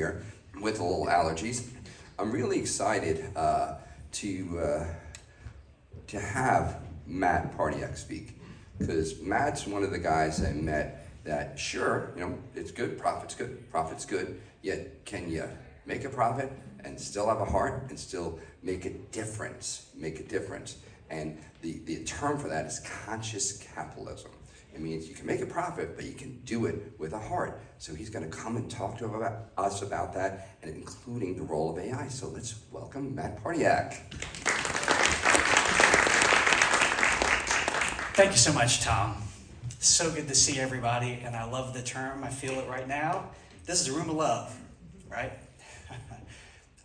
here with a little allergies. I'm really excited to have Matt Pardiak speak, because Matt's one of the guys I met that, sure, it's good, profit's good, yet can you make a profit and still have a heart and still make a difference? And the term for that is conscious capitalism. It means you can make a profit, but you can do it with a heart. So he's going to come and talk to us about that, and including the role of AI. So let's welcome Matt Pardiak. Thank you so much, Tom. So good to see everybody, and I love the term. I feel it right now. This is a room of love, right?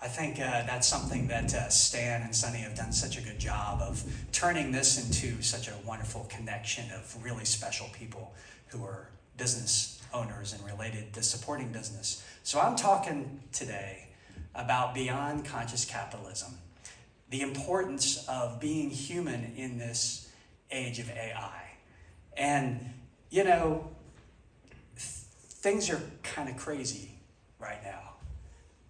I think that's something that Stan and Sunny have done such a good job of turning this into such a wonderful connection of really special people who are business owners and related to supporting business. So I'm talking today about beyond conscious capitalism, the importance of being human in this age of AI. And, things are kind of crazy right now.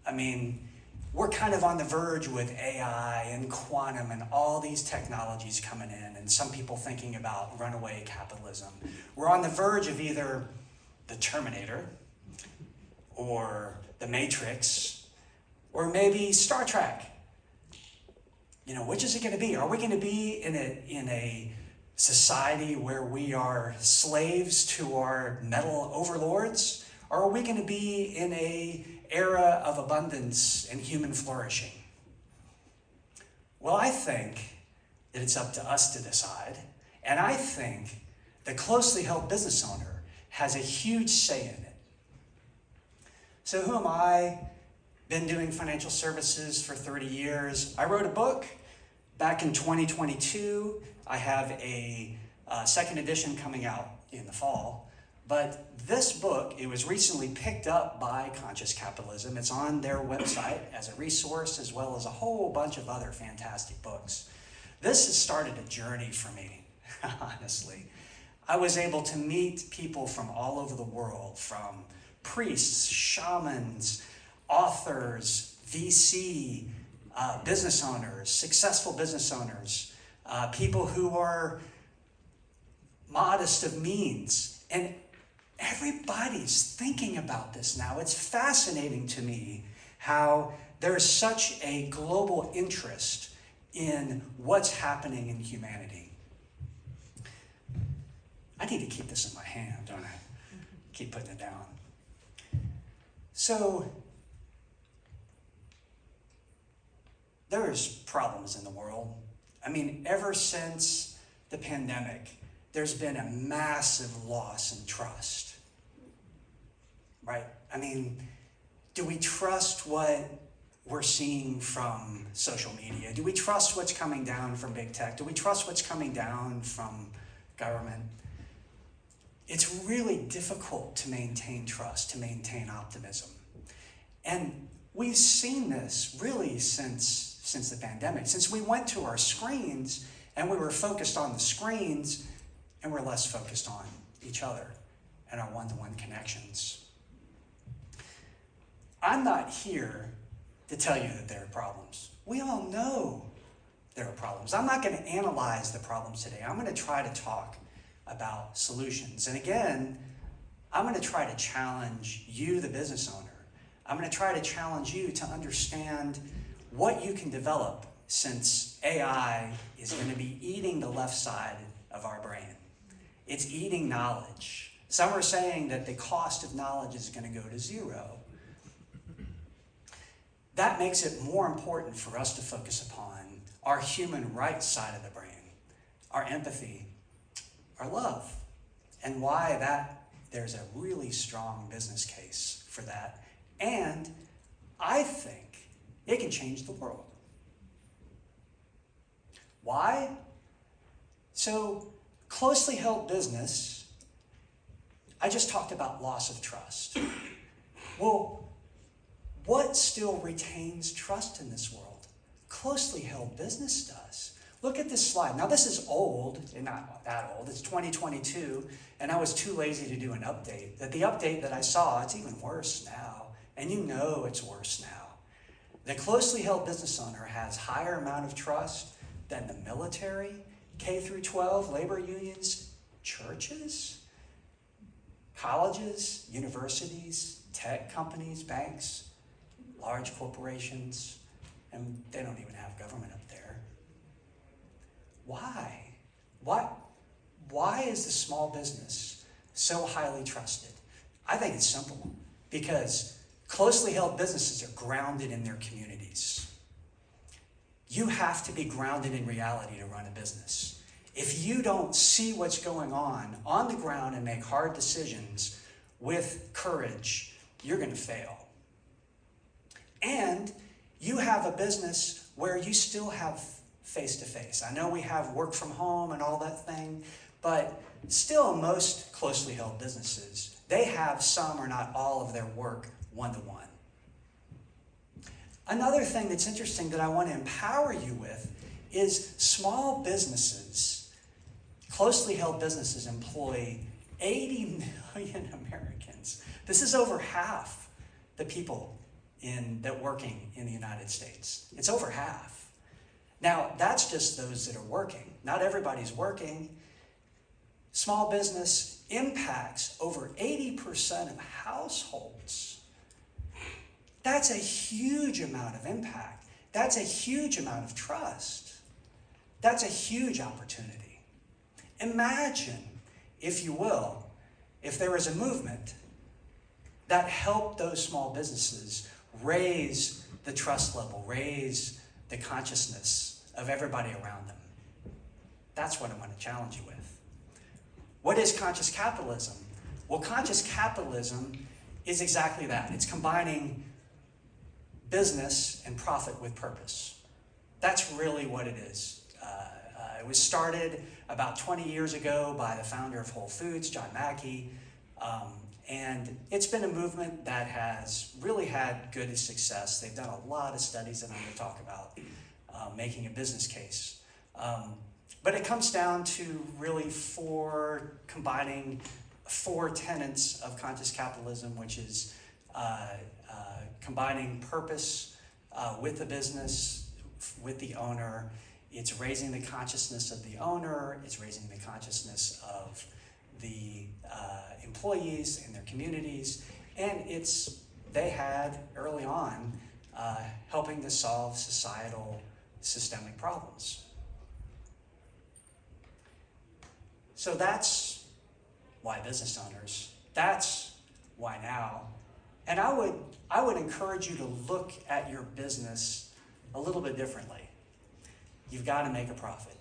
I mean, we're kind of on the verge with AI and quantum and all these technologies coming in, and some people thinking about runaway capitalism. We're on the verge of either the Terminator or the Matrix or maybe Star Trek. Which is it going to be? Are we going to be in a society where we are slaves to our metal overlords? Or are we going to be in a era of abundance and human flourishing? Well, I think that it's up to us to decide. And I think the closely held business owner has a huge say in it. So who am I? Been doing financial services for 30 years. I wrote a book back in 2022. I have a second edition coming out in the fall. But this book, it was recently picked up by Conscious Capitalism. It's on their website as a resource, as well as a whole bunch of other fantastic books. This has started a journey for me, honestly. I was able to meet people from all over the world, from priests, shamans, authors, VC, business owners, successful business owners, people who are modest of means. And everybody's thinking about this now. It's fascinating to me how there's such a global interest in what's happening in humanity. I need to keep this in my hand, don't I? Keep putting it down. So, there's problems in the world. I mean, ever since the pandemic, there's been a massive loss in trust, right? I mean, do we trust what we're seeing from social media? Do we trust what's coming down from big tech? Do we trust what's coming down from government? It's really difficult to maintain trust, to maintain optimism. And we've seen this really since the pandemic, since we went to our screens and we were focused on the screens and we're less focused on each other and our one-to-one connections. I'm not here to tell you that there are problems. We all know there are problems. I'm not going to analyze the problems today. I'm going to try to talk about solutions. And again, I'm going to try to challenge you, the business owner. I'm going to try to challenge you to understand what you can develop, since AI is going to be eating the left side of our brain. It's eating knowledge. Some are saying that the cost of knowledge is going to go to zero. That makes it more important for us to focus upon our human rights side of the brain, our empathy, our love, and why there's a really strong business case for that. And I think it can change the world. Why? So, closely held business, I just talked about loss of trust. Well, what still retains trust in this world? Closely held business does. Look at this slide. Now, this is old, and not that old. It's 2022, and I was too lazy to do an update. The update that I saw, it's even worse now, And you know it's worse now. The closely held business owner has higher amount of trust than the military, K through 12, labor unions, churches, colleges, universities, tech companies, banks, large corporations, and they don't even have government up there. Why? Why is the small business so highly trusted? I think it's simple. Because closely held businesses are grounded in their communities. You have to be grounded in reality to run a business. If you don't see what's going on the ground and make hard decisions with courage, you're going to fail. And you have a business where you still have face-to-face. I know we have work from home and all that thing, but still most closely held businesses, they have some or not all of their work one-to-one. Another thing that's interesting that I want to empower you with is small businesses, closely held businesses employ 80 million Americans. This is over half the people that working in the United States. It's over half. Now, that's just those that are working. Not everybody's working. Small business impacts over 80% of households. That's a huge amount of impact. That's a huge amount of trust. That's a huge opportunity. Imagine, if you will, if there was a movement that helped those small businesses raise the trust level, raise the consciousness of everybody around them. That's what I'm going to challenge you with. What is conscious capitalism? Well, conscious capitalism is exactly that. It's combining business and profit with purpose. That's really what it is. It was started about 20 years ago by the founder of Whole Foods, John Mackey, and it's been a movement that has really had good success. They've done a lot of studies that I'm going to talk about, making a business case. But it comes down to really combining four tenets of conscious capitalism, which is combining purpose with the business, with the owner. It's raising the consciousness of the owner. It's raising the consciousness of the employees and their communities. And they had early on helping to solve societal systemic problems. So that's why business owners. That's why now. And I would encourage you to look at your business a little bit differently. You've got to make a profit.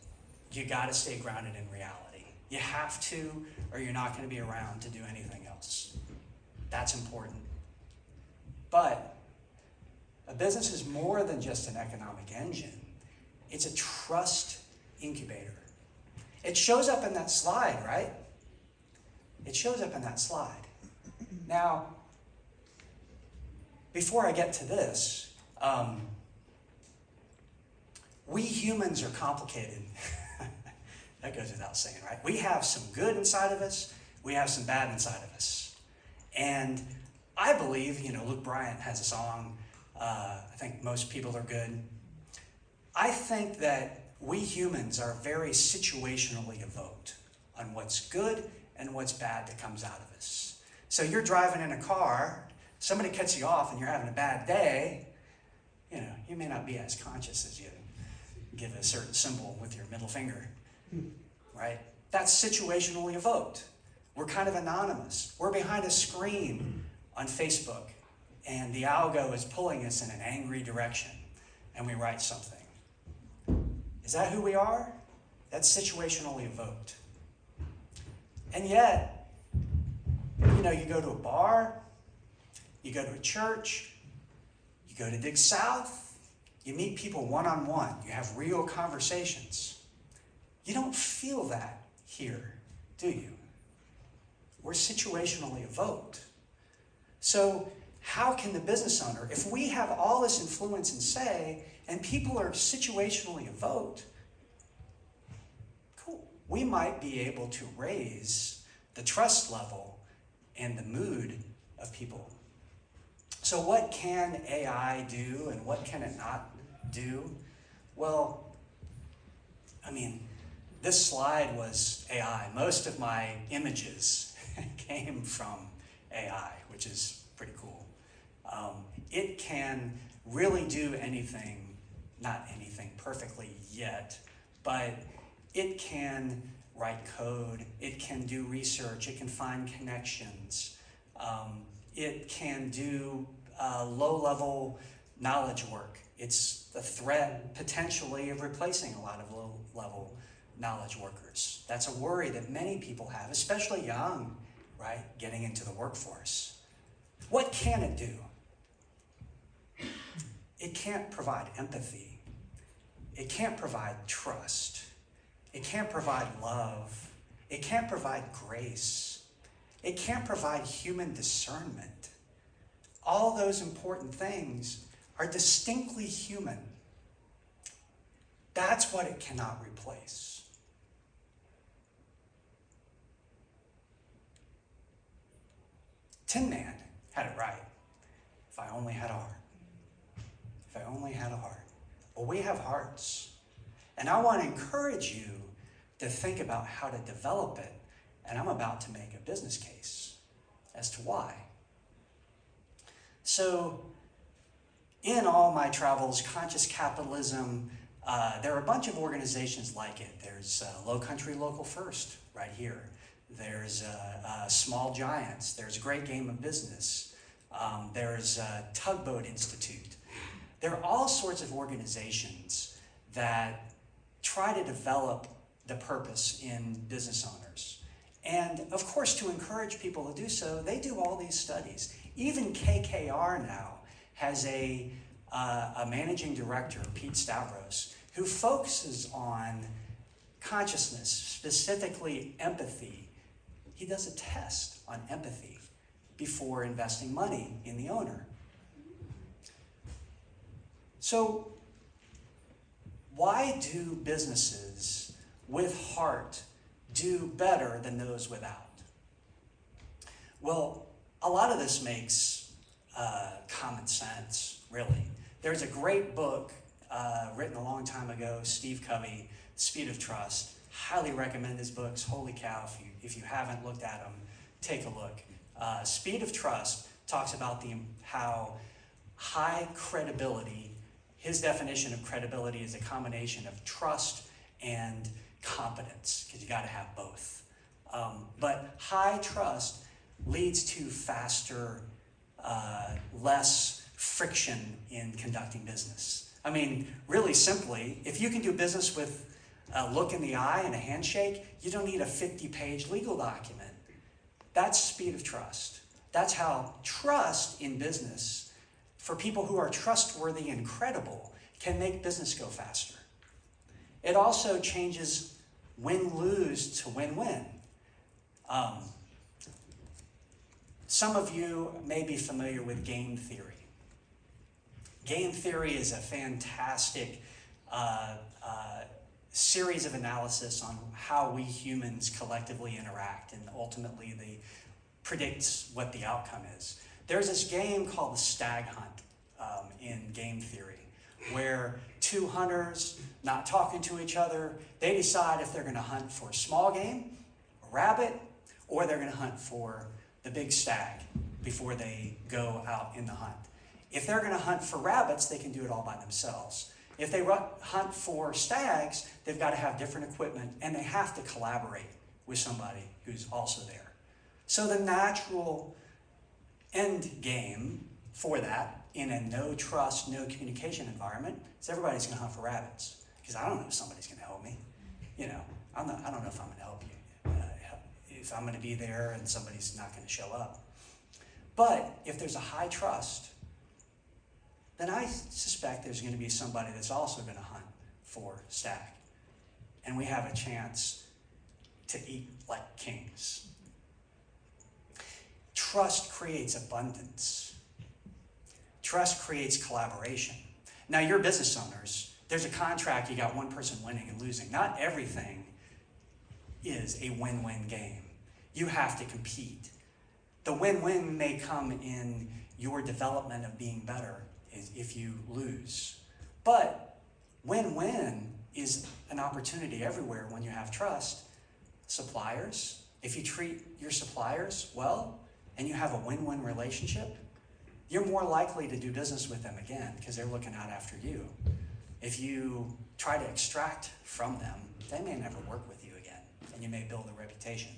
You got to stay grounded in reality. You have to, or you're not going to be around to do anything else. That's important. But a business is more than just an economic engine. It's a trust incubator. It shows up in that slide, right? It shows up in that slide. Now, before I get to this, we humans are complicated. That goes without saying, right? We have some good inside of us. We have some bad inside of us. And I believe, Luke Bryant has a song, I think most people are good. I think that we humans are very situationally evoked on what's good and what's bad that comes out of us. So you're driving in a car, somebody cuts you off and you're having a bad day, you may not be as conscious as you give a certain symbol with your middle finger, right? That's situationally evoked. We're kind of anonymous. We're behind a screen on Facebook, and the algo is pulling us in an angry direction, and we write something. Is that who we are? That's situationally evoked. And yet, you go to a bar, you go to a church, you go to Dig South, you meet people one-on-one, you have real conversations. You don't feel that here, do you? We're situationally evoked. So how can the business owner, if we have all this influence and say, and people are situationally evoked, cool, we might be able to raise the trust level and the mood of people. So what can AI do and what can it not do? Well, I mean, this slide was AI. Most of my images came from AI, which is pretty cool. It can really do anything, not anything perfectly yet, but it can write code, it can do research, it can find connections, it can do low-level knowledge work. It's the threat potentially of replacing a lot of low-level knowledge workers. That's a worry that many people have, especially young, right, getting into the workforce. What can it do? It can't provide empathy. It can't provide trust. It can't provide love. It can't provide grace. It can't provide human discernment. All those important things are distinctly human. That's what it cannot replace. Tin Man had it right. If I only had a heart. If I only had a heart. Well, we have hearts. And I want to encourage you to think about how to develop it. And I'm about to make a business case as to why. So, in all my travels, Conscious Capitalism, there are a bunch of organizations like it. There's Low Country Local First right here. There's Small Giants. There's Great Game of Business. There's Tugboat Institute. There are all sorts of organizations that try to develop the purpose in business owners. And of course, to encourage people to do so, they do all these studies. Even KKR now has a managing director, Pete Stavros, who focuses on consciousness, specifically empathy. He does a test on empathy before investing money in the owner. So, why do businesses with heart do better than those without? Well, a lot of this makes common sense, really. There's a great book written a long time ago, Steve Covey, Speed of Trust. Highly recommend his books. Holy cow, if you haven't looked at them, take a look. Speed of Trust talks about how high credibility, his definition of credibility is a combination of trust and competence, because you got to have both. But high trust leads to faster, less friction in conducting business. I mean, really simply, if you can do business with a look in the eye and a handshake, you don't need a 50-page legal document. That's speed of trust. That's how trust in business, for people who are trustworthy and credible, can make business go faster. It also changes win-lose to win-win. Some of you may be familiar with game theory. Game theory is a fantastic series of analysis on how we humans collectively interact, and ultimately predicts what the outcome is. There's this game called the stag hunt in game theory, where two hunters not talking to each other, they decide if they're going to hunt for small game, a rabbit, or they're going to hunt for the big stag before they go out in the hunt. If they're going to hunt for rabbits, they can do it all by themselves. If they hunt for stags, they've got to have different equipment, and they have to collaborate with somebody who's also there. So the natural end game for that, in a no trust, no communication environment, is everybody's going to hunt for rabbits, because I don't know if somebody's going to help me. You know, I don't know if I'm going to help you. If I'm going to be there and somebody's not going to show up. But if there's a high trust, then I suspect there's going to be somebody that's also going to hunt for stag. And we have a chance to eat like kings. Trust creates abundance. Trust creates collaboration. Now, you're business owners. There's a contract, you got one person winning and losing. Not everything is a win-win game. You have to compete. The win-win may come in your development of being better if you lose. But win-win is an opportunity everywhere when you have trust. Suppliers, if you treat your suppliers well and you have a win-win relationship, you're more likely to do business with them again because they're looking out after you. If you try to extract from them, they may never work with you again, and you may build a reputation.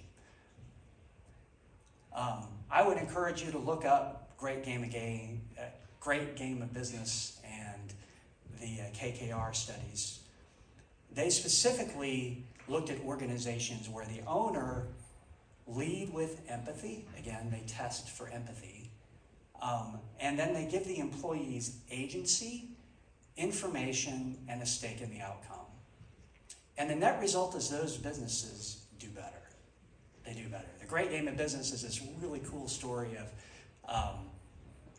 I would encourage you to look up Great Game of Business and the KKR studies. They specifically looked at organizations where the owner lead with empathy. Again, they test for empathy. And then they give the employees agency, information, and a stake in the outcome. And the net result is those businesses do better. They do better. The Great Game of Business is this really cool story of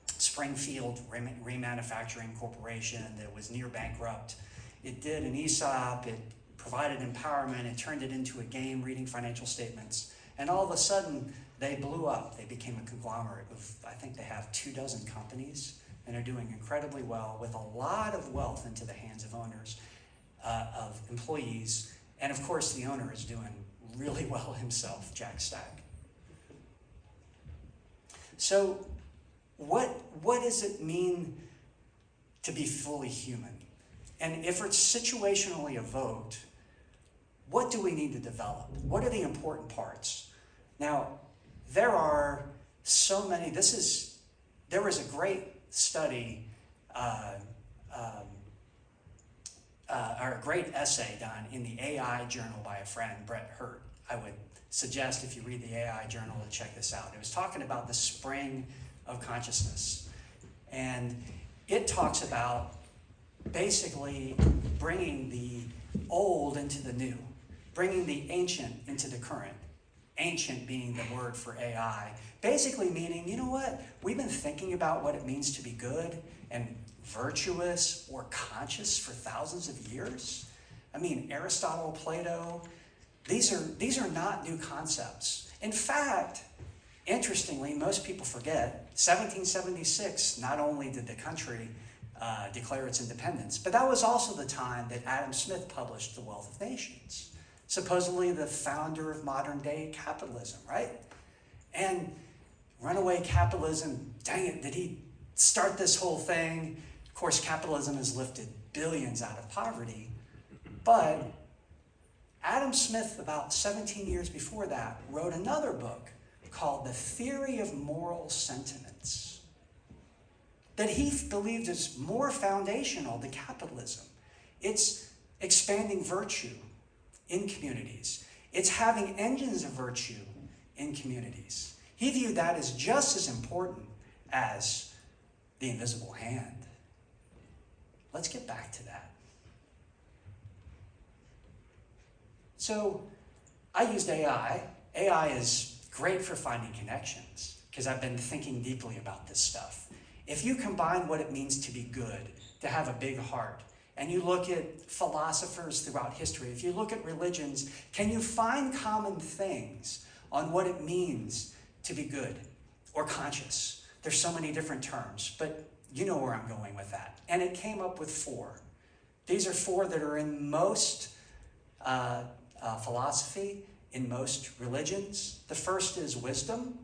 Springfield Remanufacturing Corporation that was near bankrupt. It did an ESOP, it provided empowerment, it turned it into a game, reading financial statements. And all of a sudden, they blew up. They became a conglomerate of, I think they have 24 companies, and are doing incredibly well with a lot of wealth into the hands of owners, of employees. And of course, the owner is doing really well himself, Jack Stack. So what does it mean to be fully human? And if it's situationally evoked, what do we need to develop? What are the important parts? Now, there are so many. There was a great study, or a great essay done in the AI journal by a friend, Brett Hurt. I would suggest if you read the AI journal to check this out. It was talking about the spring of consciousness. And it talks about basically bringing the old into the new, bringing the ancient into the current. Ancient being the word for AI, basically meaning, you know what? We've been thinking about what it means to be good and virtuous or conscious for thousands of years. I mean, Aristotle, Plato, these are not new concepts. In fact, interestingly, most people forget, 1776, not only did the country declare its independence, but that was also the time that Adam Smith published The Wealth of Nations, supposedly the founder of modern day capitalism, right? And runaway capitalism, dang it, did he start this whole thing? Of course, capitalism has lifted billions out of poverty, but Adam Smith, about 17 years before that, wrote another book called The Theory of Moral Sentiments that he believed is more foundational to capitalism. It's expanding virtue in communities. It's having engines of virtue in communities. He viewed that as just as important as the invisible hand. Let's get back to that. So I used AI. AI is great for finding connections because I've been thinking deeply about this stuff. If you combine what it means to be good, to have a big heart, and you look at philosophers throughout history, if you look at religions, can you find common things on what it means to be good or conscious? There's so many different terms, but you know where I'm going with that. And it came up with 4. These are 4 that are in most philosophy, in most religions. The first is wisdom.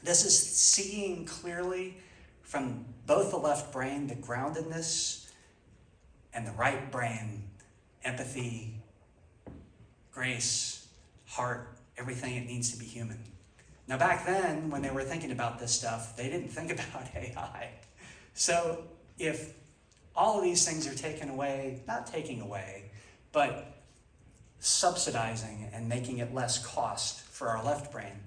This is seeing clearly from both the left brain, the groundedness, and the right brain, empathy, grace, heart, everything it needs to be human. Now back then, when they were thinking about this stuff, they didn't think about AI. So if all of these things are taken away, not taking away, but subsidizing and making it less cost for our left brain,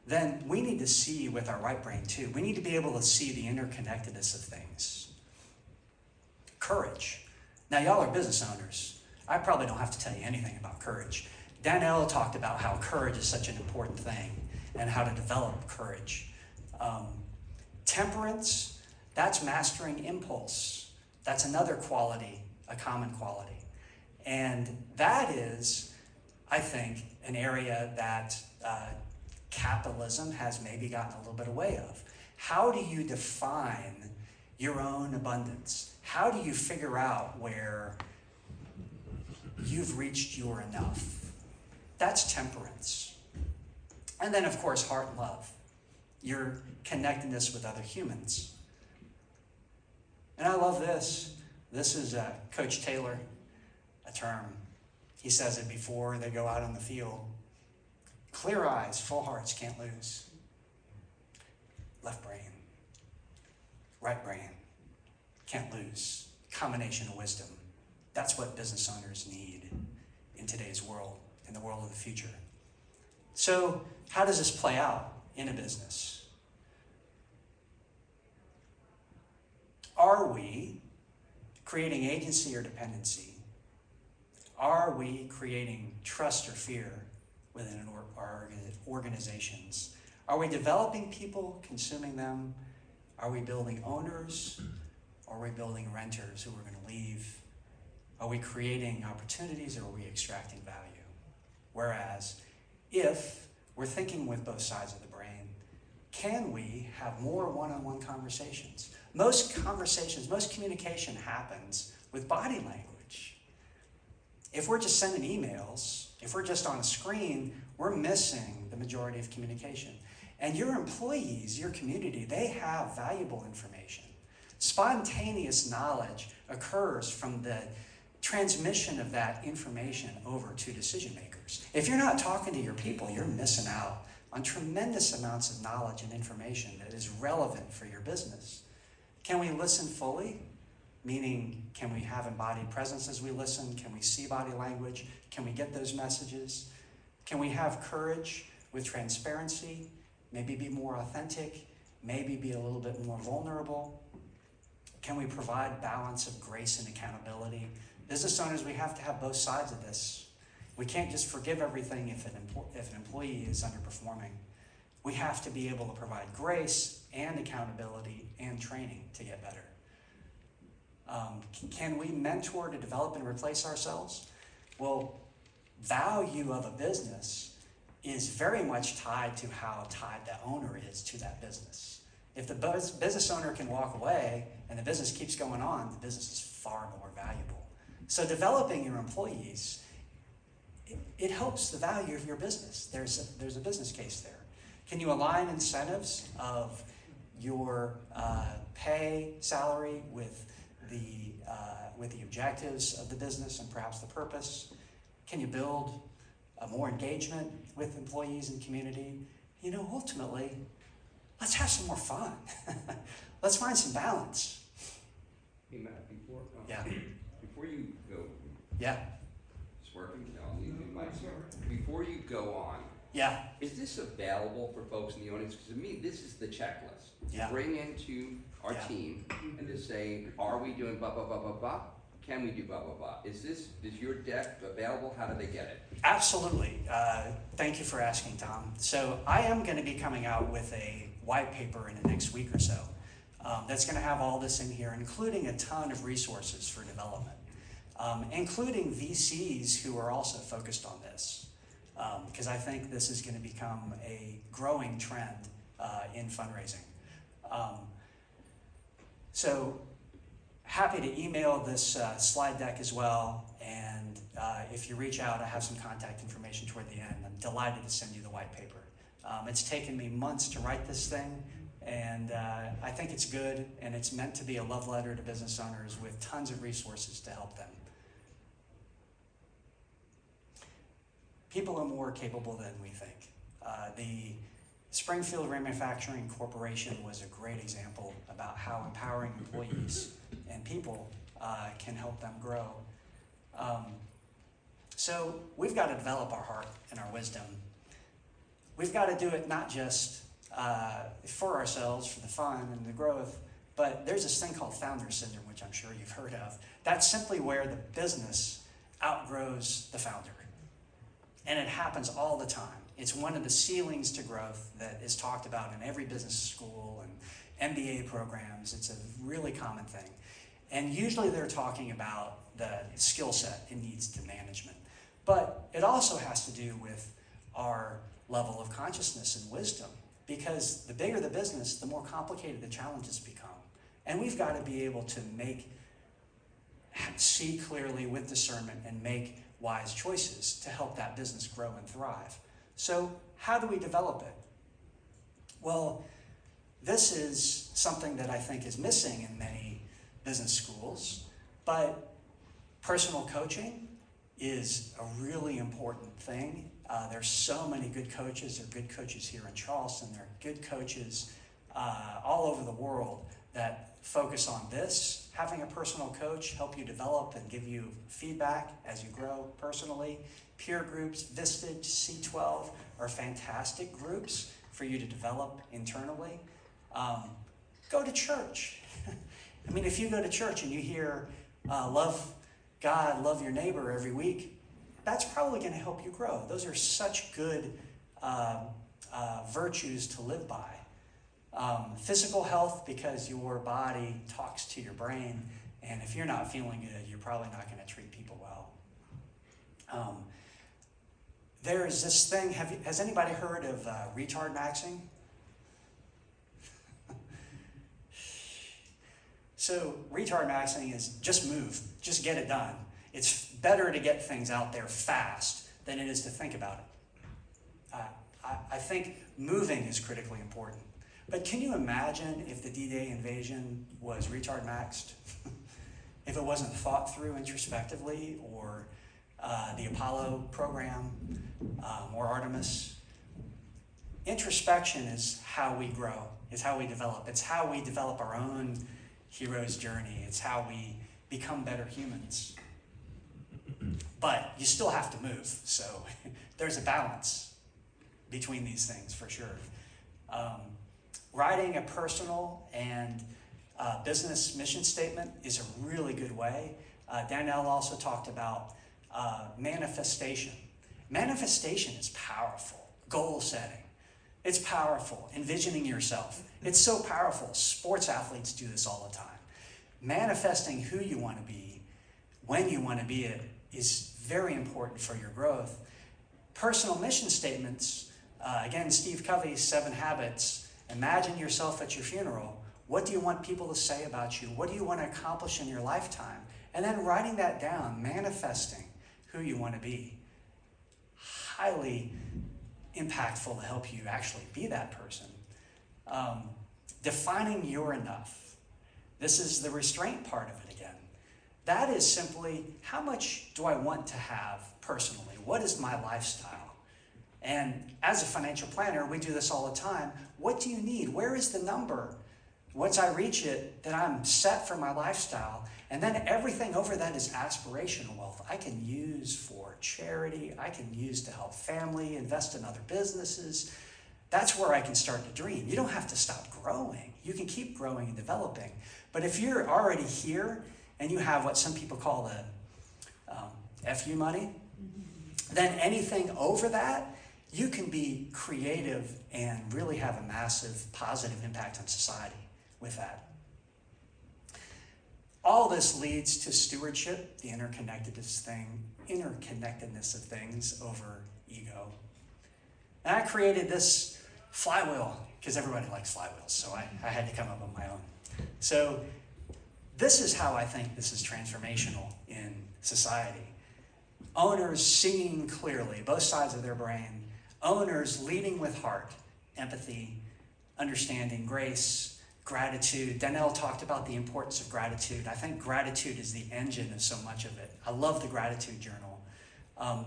then we need to see with our right brain too. We need to be able to see the interconnectedness of things. Courage. Now y'all are business owners. I probably don't have to tell you anything about courage. Danelle talked about how courage is such an important thing and how to develop courage. Temperance, that's mastering impulse. That's another quality, a common quality. And that is, I think, an area that capitalism has maybe gotten a little bit away of. How do you define your own abundance? How do you figure out where you've reached your enough? That's temperance. And then, of course, heart and love, your connectedness with other humans. And I love this. This is Coach Taylor, a term. He says it before they go out on the field. Clear eyes, full hearts, can't lose. Left brain, right brain, can't lose. Combination of wisdom. That's what business owners need in today's world, in the world of the future. So how does this play out in a business? Are we creating agency or dependency? Are we creating trust or fear within our organizations? Are we developing people, consuming them? Are we building owners? Or are we building renters who are going to leave? Are we creating opportunities, or are we extracting value? Whereas, if we're thinking with both sides of the brain, can we have more one-on-one conversations? Most conversations, most communication happens with body language. If we're just sending emails, if we're just on a screen, we're missing the majority of communication. And your employees, your community, they have valuable information. Spontaneous knowledge occurs from the transmission of that information over to decision makers. If you're not talking to your people, you're missing out on tremendous amounts of knowledge and information that is relevant for your business. Can we listen fully? Meaning, can we have embodied presence as we listen? Can we see body language? Can we get those messages? Can we have courage with transparency? Maybe be more authentic? Maybe be a little bit more vulnerable? Can we provide balance of grace and accountability? Business owners, we have to have both sides of this. We can't just forgive everything if an employee is underperforming. We have to be able to provide grace and accountability and training to get better. Can we mentor to develop and replace ourselves? Well, value of a business is very much tied to how tied the owner is to that business. If the business owner can walk away and the business keeps going on, the business is far more valuable. So developing your employees, it helps the value of your business. There's a business case there. Can you align incentives of your pay, salary with the objectives of the business and perhaps the purpose? Can you build more engagement with employees and community? Ultimately, let's have some more fun. Let's find some balance. Hey Matt, before you go, Yeah. it's working. I'll leave you my Before you go on, Yeah. is this available for folks in the audience? Because to me, this is the checklist. Yeah. Bring into our team and to say, are we doing blah, blah, blah, blah, blah? Can we do blah, blah, blah? Is your deck available? How do they get it? Absolutely. Thank you for asking, Tom. So I am going to be coming out with a white paper in the next week or so that's going to have all this in here, including a ton of resources for development, including VCs who are also focused on this, because I think this is going to become a growing trend in fundraising. So happy to email this slide deck as well, and if you reach out, I have some contact information toward the end. I'm delighted to send you the white paper. It's taken me months to write this thing, and I think it's good, and it's meant to be a love letter to business owners with tons of resources to help them. People are more capable than we think. The Springfield Remanufacturing Corporation was a great example about how empowering employees and people can help them grow. So we've got to develop our heart and our wisdom. We've got to do it not just for ourselves, for the fun and the growth, but there's this thing called founder syndrome, which I'm sure you've heard of. That's simply where the business outgrows the founder. And it happens all the time. It's one of the ceilings to growth that is talked about in every business school and MBA programs. It's a really common thing. And usually they're talking about the skill set it needs to management. But it also has to do with our level of consciousness and wisdom because the bigger the business, the more complicated the challenges become. And we've got to be able to see clearly with discernment and make wise choices to help that business grow and thrive. So how do we develop it? Well, this is something that I think is missing in many business schools, but personal coaching is a really important thing. There's so many good coaches. There are good coaches here in Charleston. There are good coaches all over the world that focus on this. Having a personal coach help you develop and give you feedback as you grow personally. Peer groups, Vistage, C12 are fantastic groups for you to develop internally. Go to church. I mean, if you go to church and you hear love God, love your neighbor every week, that's probably going to help you grow. Those are such good virtues to live by. Physical health, because your body talks to your brain, and if you're not feeling good, you're probably not going to treat people well. There's this thing, has anybody heard of retard maxing? So retard maxing is just move, just get it done. It's better to get things out there fast than it is to think about it. I think moving is critically important. But can you imagine if the D-Day invasion was retard maxed? If it wasn't thought through introspectively, or the Apollo program, or Artemis? Introspection is how we grow, is how we develop. It's how we develop our own hero's journey. It's how we become better humans. But you still have to move, so there's a balance between these things for sure. Writing a personal and business mission statement is a really good way. Danielle also talked about manifestation. Manifestation is powerful. Goal setting. It's powerful. Envisioning yourself. It's so powerful. Sports athletes do this all the time. Manifesting who you want to be, when you want to be it, is very important for your growth. Personal mission statements, again, Steve Covey's 7 Habits. Imagine yourself at your funeral. What do you want people to say about you? What do you want to accomplish in your lifetime? And then writing that down, manifesting who you want to be. Highly impactful to help you actually be that person. Defining your enough. This is the restraint part of it again. That is simply, how much do I want to have personally? What is my lifestyle? And as a financial planner, we do this all the time. What do you need? Where is the number? Once I reach it, then I'm set for my lifestyle. And then everything over that is aspirational wealth. I can use for charity. I can use to help family, invest in other businesses. That's where I can start to dream. You don't have to stop growing. You can keep growing and developing. But if you're already here and you have what some people call the FU money, then anything over that, you can be creative and really have a massive positive impact on society with that. All this leads to stewardship, the interconnectedness of things over ego. And I created this flywheel because everybody likes flywheels, so I had to come up with my own. So this is how I think this is transformational in society. Owners seeing clearly, both sides of their brain. Owners leading with heart, empathy, understanding, grace, gratitude. Danielle talked about the importance of gratitude. I think gratitude is the engine of so much of it. I love the gratitude journal.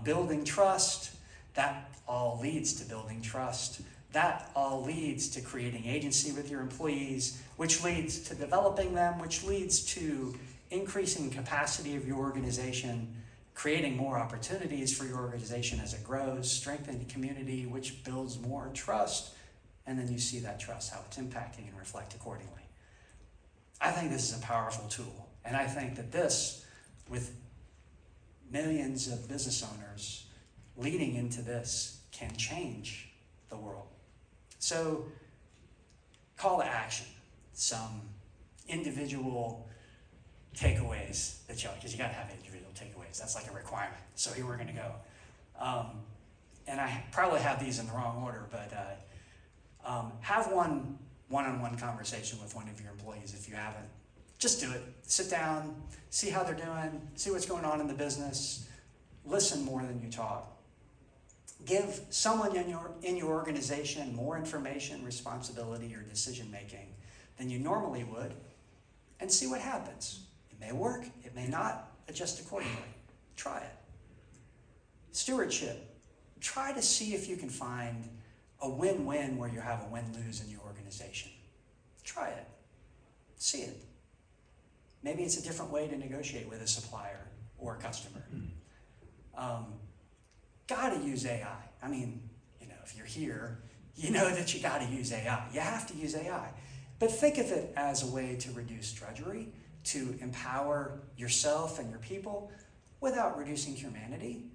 Building trust, that all leads to building trust. That all leads to creating agency with your employees, which leads to developing them, which leads to increasing capacity of your organization, creating more opportunities for your organization as it grows, strengthening the community, which builds more trust, and then you see that trust, how it's impacting and reflect accordingly. I think this is a powerful tool, and I think that this, with millions of business owners leading into this, can change the world. So, call to action, some individual takeaways that because you got to have individual takeaways. That's like a requirement. So here we're going to go. And I probably have these in the wrong order, but Have one-on-one conversation with one of your employees if you haven't. Just do it. Sit down, see how they're doing, see what's going on in the business. Listen more than you talk. Give someone in your organization more information, responsibility, or decision-making than you normally would, and see what happens. It may work, it may not. Adjust accordingly. Try it. Stewardship. Try to see if you can find a win-win where you have a win-lose in your organization. Try it. See it. Maybe it's a different way to negotiate with a supplier or a customer. Gotta use AI. I mean, if you're here, you know that you gotta use AI. You have to use AI. But think of it as a way to reduce drudgery, to empower yourself and your people without reducing humanity.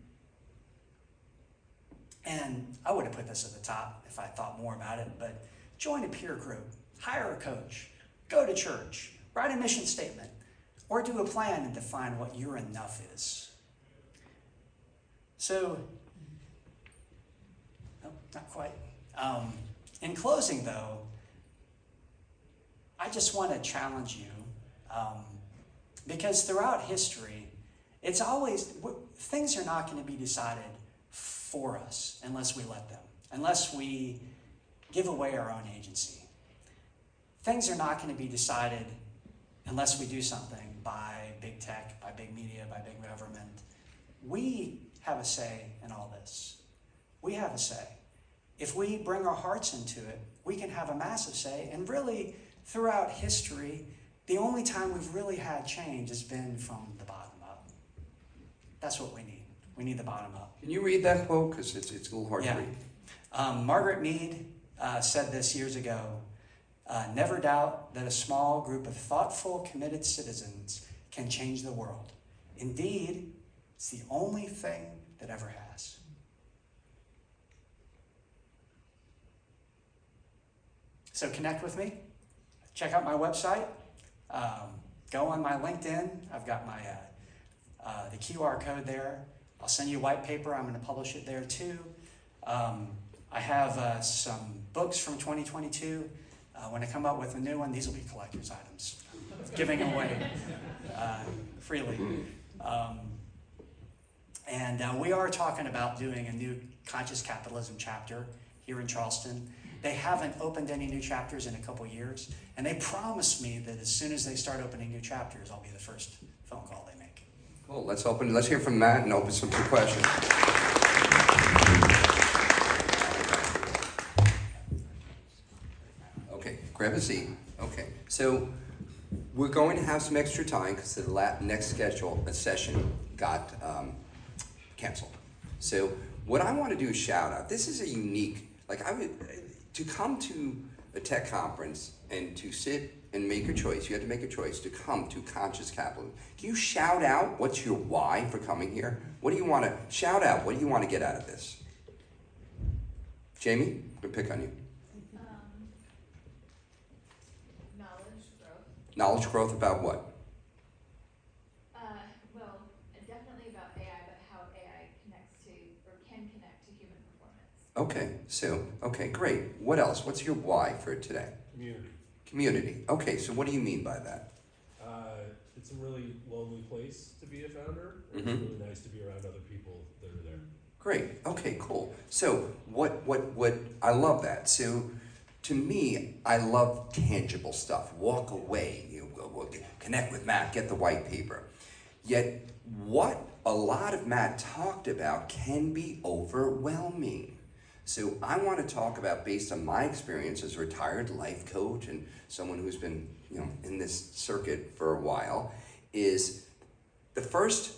And I would have put this at the top if I thought more about it, but join a peer group, hire a coach, go to church, write a mission statement, or do a plan and define what your enough is. So, no, not quite. In closing though, I just want to challenge you, because throughout history, it's always, things are not going to be decided for us unless we let them, unless we give away our own agency. Things are not going to be decided unless we do something by big tech, by big media, by big government. We have a say in all this. We have a say. If we bring our hearts into it, we can have a massive say. And really, throughout history, the only time we've really had change has been from the bottom up. That's what we need. We need the bottom up. Can you read that quote? Because it's a little hard to read. Margaret Mead said this years ago, never doubt that a small group of thoughtful, committed citizens can change the world. Indeed, it's the only thing that ever has. So connect with me. Check out my website. Go on my LinkedIn. I've got my the QR code there. I'll send you a white paper. I'm going to publish it there too. I have some books from 2022. When I come up with a new one, these will be collector's items, giving them away freely. And we are talking about doing a new Conscious Capitalism chapter here in Charleston. They haven't opened any new chapters in a couple years, and they promised me that as soon as they start opening new chapters, I'll be the first phone call they make. Cool. Let's hear from Matt and open some questions. Okay, grab a seat. Okay, so we're going to have some extra time because the next session got canceled. So what I want to do is shout out. This is a unique, to come to a tech conference and to sit and make a choice. You had to make a choice to come to Conscious Capitalism. Can you shout out what's your why for coming here? What do you want to shout out? What do you want to get out of this? Jamie, I'm going to pick on you. Knowledge growth. Knowledge growth about what? Well, definitely about AI, but how AI connects to or can connect to human performance. Okay, great. What else? What's your why for today? Community. Okay, so what do you mean by that? It's a really lonely place to be a founder. It's Mm-hmm. really nice to be around other people that are there. Great. Okay, cool. So what I love that. So to me, I love tangible stuff. Walk away. We'll connect with Matt, get the white paper. Yet what a lot of Matt talked about can be overwhelming. So I want to talk about, based on my experience as a retired life coach and someone who's been in this circuit for a while, is the first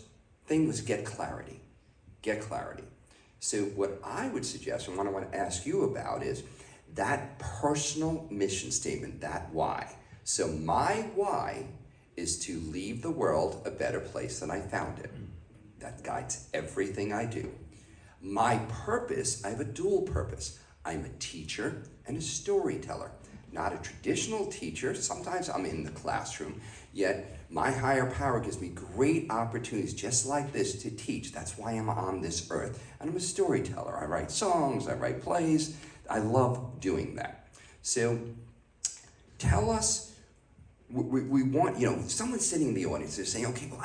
thing was get clarity. Get clarity. So what I would suggest and what I want to ask you about is that personal mission statement, that why. So my why is to leave the world a better place than I found it. That guides everything I do. My purpose, I have a dual purpose. I'm a teacher and a storyteller. Not a traditional teacher. Sometimes I'm in the classroom, yet my higher power gives me great opportunities just like this to teach. That's why I'm on this earth. And I'm a storyteller. I write songs, I write plays. I love doing that. So tell us, we want, someone sitting in the audience, they're saying, okay, well,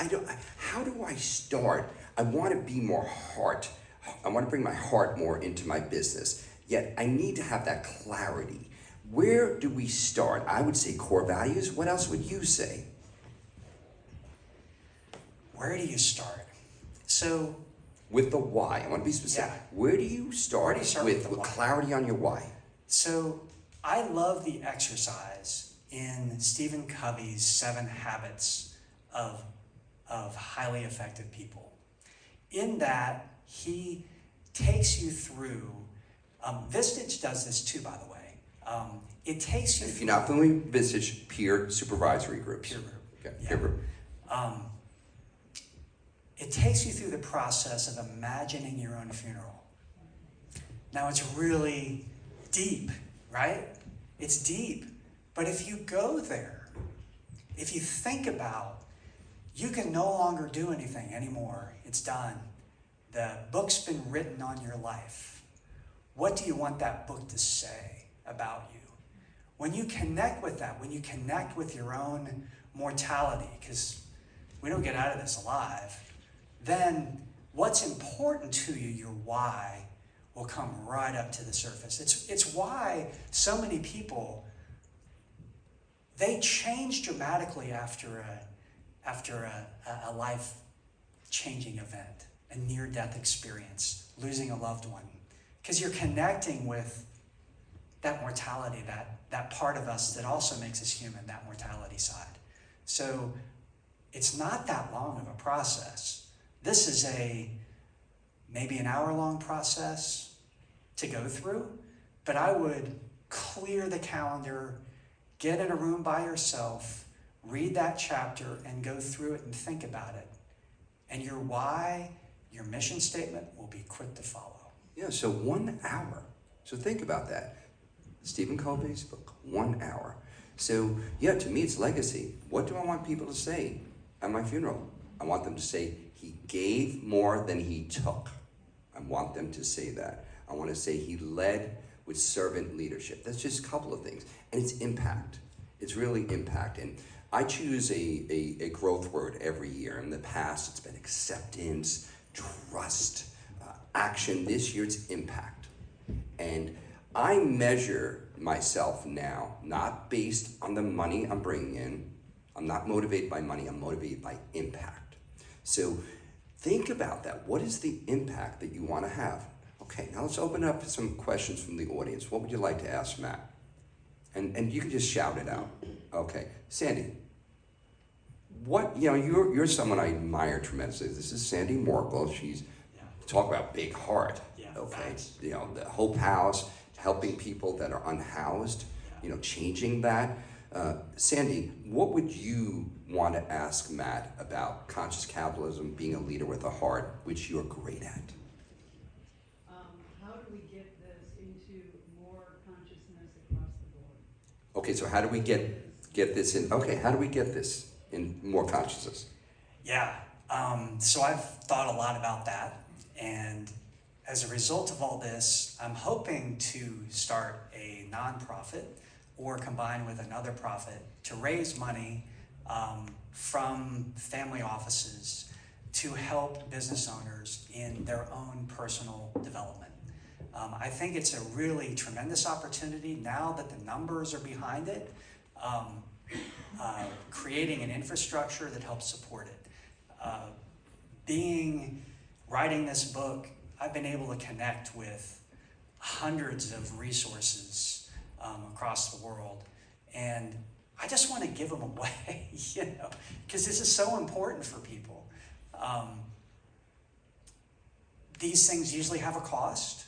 how do I start? I want to be more heart. I want to bring my heart more into my business, yet I need to have that clarity. Where do we start? I would say core values. What else would you say? Where do you start? So, with the why. I want to be specific. Yeah. Where do you start, with the why? clarity on your why? So I love the exercise in Stephen Covey's 7 Habits of Highly Effective People. In that, he takes you through, Vistage does this too, by the way. It takes you If through. you're not familiar with Vistage, peer supervisory groups. Peer group. Okay, Yeah. peer group. It takes you through the process of imagining your own funeral. Now, it's really deep, right? It's deep. But if you go there, if you think about, you can no longer do anything anymore. It's done. The book's been written on your life. What do you want that book to say about you? When you connect with that, when you connect with your own mortality, because we don't get out of this alive, then what's important to you, your why, will come right up to the surface. It's why so many people, they change dramatically after a life-changing event, a near-death experience, losing a loved one. Because you're connecting with that mortality, that part of us that also makes us human, that mortality side. So it's not that long of a process. This is maybe an hour-long process to go through, but I would clear the calendar, get in a room by yourself, read that chapter, and go through it and think about it. And your why, your mission statement will be quick to follow. Yeah, so 1 hour. So think about that. Stephen Covey's book, 1 hour. So, yeah, to me, it's legacy. What do I want people to say at my funeral? I want them to say, he gave more than he took. I want them to say that. I want to say he led with servant leadership. That's just a couple of things. And it's impact. It's really impact. And I choose a growth word every year. In the past, it's been acceptance, trust, action. This year, it's impact. And I measure myself now, not based on the money I'm bringing in. I'm not motivated by money. I'm motivated by impact. So think about that. What is the impact that you want to have? Okay, now let's open up some questions from the audience. What would you like to ask Matt? And you can just shout it out. Okay, Sandy. You're someone I admire tremendously. This is Sandy Morkel. She's talk about big heart. Yeah, okay, facts. the Hope House, helping people that are unhoused. Changing that. Sandy, what would you want to ask Matt about conscious capitalism, being a leader with a heart, which you're great at? How do we get this into more consciousness across the board? Okay, so how do we get this in? Okay, how do we get this in more consciousness? Yeah, so I've thought a lot about that, and as a result of all this, I'm hoping to start a nonprofit or combine with another profit to raise money from family offices to help business owners in their own personal development. I think it's a really tremendous opportunity now that the numbers are behind it, creating an infrastructure that helps support it. Writing this book, I've been able to connect with hundreds of resources across the world, and I just want to give them away, because this is so important for people. These things usually have a cost.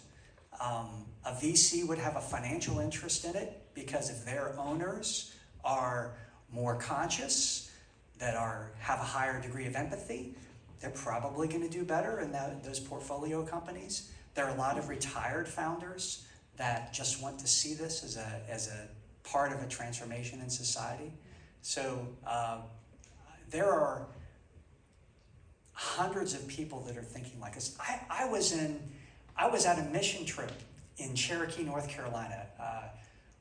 A VC would have a financial interest in it because if their owners are more conscious, that have a higher degree of empathy, they're probably going to do better in those portfolio companies. There are a lot of retired founders that just want to see this as a part of a transformation in society. So there are hundreds of people that are thinking like this. I was at a mission trip in Cherokee, North Carolina,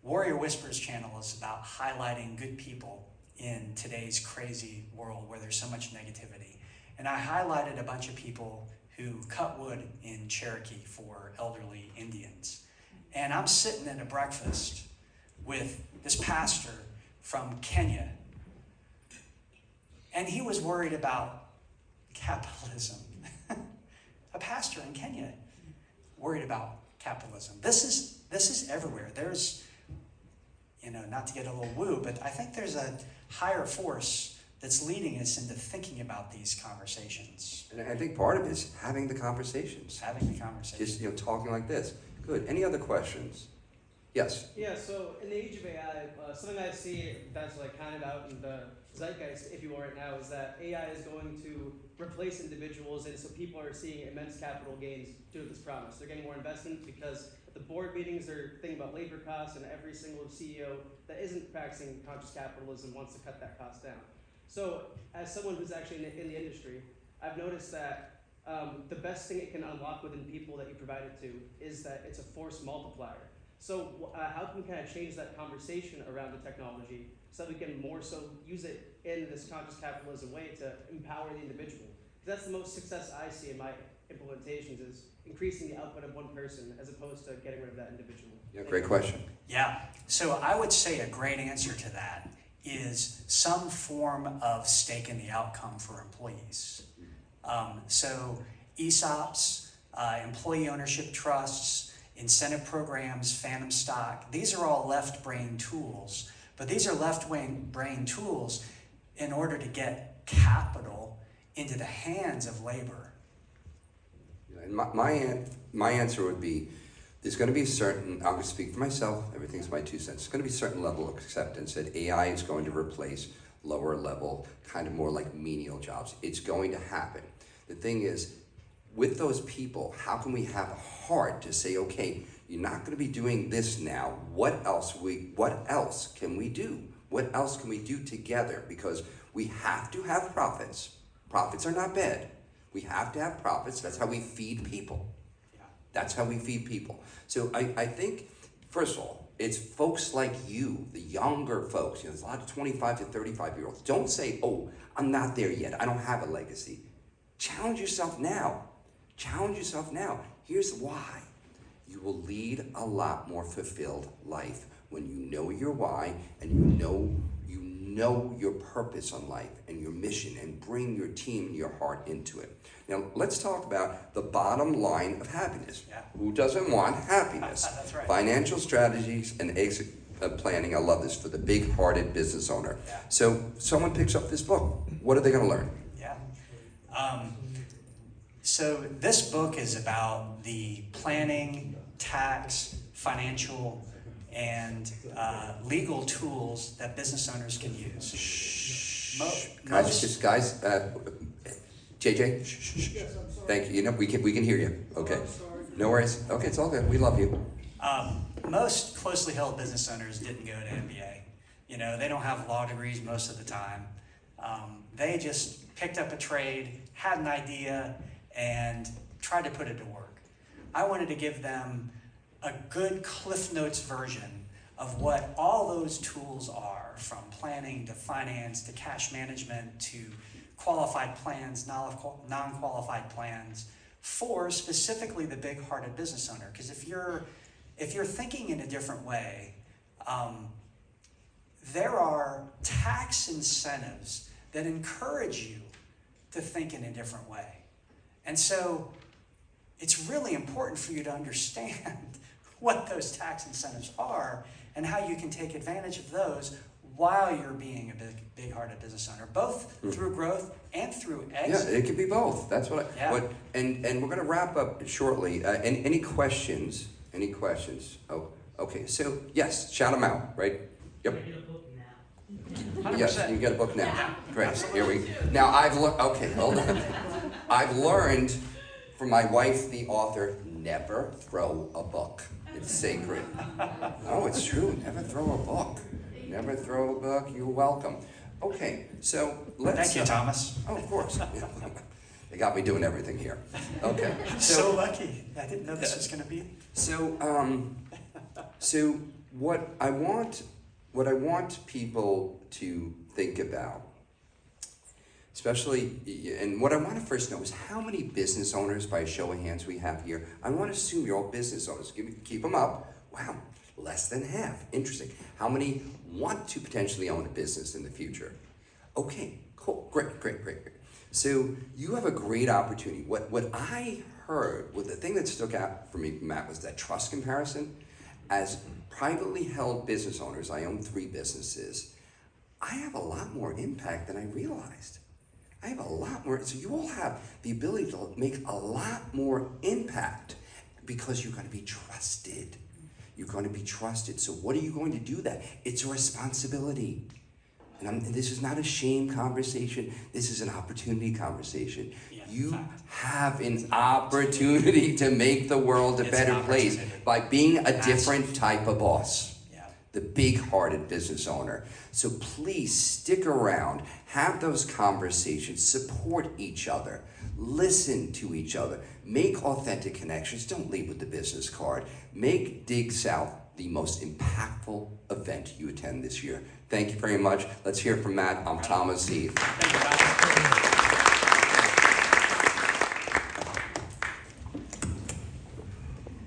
Warrior Whispers channel is about highlighting good people in today's crazy world where there's so much negativity. And I highlighted a bunch of people who cut wood in Cherokee for elderly Indians. And I'm sitting at a breakfast with this pastor from Kenya. And he was worried about capitalism. A pastor in Kenya worried about capitalism. This is everywhere. There's, not to get a little woo, but I think there's a higher force that's leading us into thinking about these conversations. And I think part of it is having the conversations. Having the conversation. Just, talking like this. Good. Any other questions? Yes. Yeah, so in the age of AI, something I see that's like kind of out in the zeitgeist, if you will, right now, is that AI is going to replace individuals, and so people are seeing immense capital gains due to this promise. They're getting more investment because the board meetings are thinking about labor costs, and every single CEO that isn't practicing conscious capitalism wants to cut that cost down. So as someone who's actually in the industry, I've noticed that the best thing it can unlock within people that you provide it to is that it's a force multiplier. So how can we kind of change that conversation around the technology so that we can more so use it in this conscious capitalism way to empower the individual? Because that's the most success I see in my implementations, is increasing the output of one person as opposed to getting rid of that individual. Yeah, great question. Yeah, so I would say a great answer to that is some form of stake in the outcome for employees. So ESOPs, employee ownership trusts, incentive programs, phantom stock, these are all left-brain tools. But these are left-brain tools in order to get capital into the hands of labor. And my answer would be, there's going to be a certain, I'm going to speak for myself, everything's my 2 cents. There's going to be a certain level of acceptance that AI is going to replace lower level, kind of more like menial jobs. It's going to happen. The thing is, with those people, how can we have a heart to say, okay, you're not going to be doing this now. What else can we do? What else can we do together? Because we have to have profits. Profits are not bad. We have to have profits. That's how we feed people. Yeah. That's how we feed people. So I think, first of all, it's folks like you, the younger folks. There's a lot of 25 to 35-year-olds. Don't say, oh, I'm not there yet. I don't have a legacy. Challenge yourself now. Challenge yourself now. Here's why. You will lead a lot more fulfilled life when you know your why and you know your purpose on life and your mission, and bring your team and your heart into it. Now, let's talk about the bottom line of happiness. Yeah. Who doesn't want happiness? That's right. Financial strategies and exit planning. I love this for the big-hearted business owner. Yeah. So someone picks up this book. What are they going to learn? Yeah. So this book is about the planning, tax, financial, and legal tools that business owners can use. Guys, JJ, Yes, I'm sorry. thank you. We can hear you. Okay. I'm sorry. No worries. Okay, it's all good. We love you. Most closely held business owners didn't go to MBA. They don't have law degrees most of the time. They just picked up a trade, had an idea, and tried to put it to work. I wanted to give them a good Cliff Notes version of what all those tools are, from planning to finance to cash management to qualified plans, non-qualified plans, for specifically the big-hearted business owner. Because if you're thinking in a different way, there are tax incentives that encourage you to think in a different way. And so it's really important for you to understand what those tax incentives are and how you can take advantage of those while you're being a big-hearted business owner, both through growth and through exit. Yeah, it could be both. That's Yeah. And we're going to wrap up shortly. Any questions? Any questions? Oh, okay. So yes, shout them out. Right? Yep. 100%. Yes, you get a book now. Yeah, Great. absolutely. Here we. Now I've learned. Okay, hold on. I've learned from my wife, the author, never throw a book. It's sacred. No, it's true. Never throw a book. Never throw a book. You're welcome. Okay, so let's. Thank you, Thomas. Oh, of course. They got me doing everything here. Okay. So lucky. I didn't know this was going to be. So what I want people to think about, especially, and what I want to first know is how many business owners, by a show of hands, we have here. I want to assume you're all business owners. Keep them up. Wow, less than half. Interesting. How many want to potentially own a business in the future? Okay, cool, great. So you have a great opportunity. What I heard, the thing that stuck out for me, Matt, was that trust comparison. As privately held business owners, I own 3 businesses. I have a lot more impact than I realized. I have a lot more, so you all have the ability to make a lot more impact because you're going to be trusted. You're going to be trusted. So what are you going to do that? It's a responsibility. And this is not a shame conversation. This is an opportunity conversation. Yeah, You fact. have an opportunity to make the world a It's better an place opportunity. by being a Massive. different type of boss. Yeah. The big-hearted business owner. So please stick around, have those conversations, support each other, listen to each other, make authentic connections. Don't leave with the business card. Make Dig South the most impactful event you attend this year. Thank you very much. Let's hear from Matt. I'm Thomas Eve. Thank you, guys.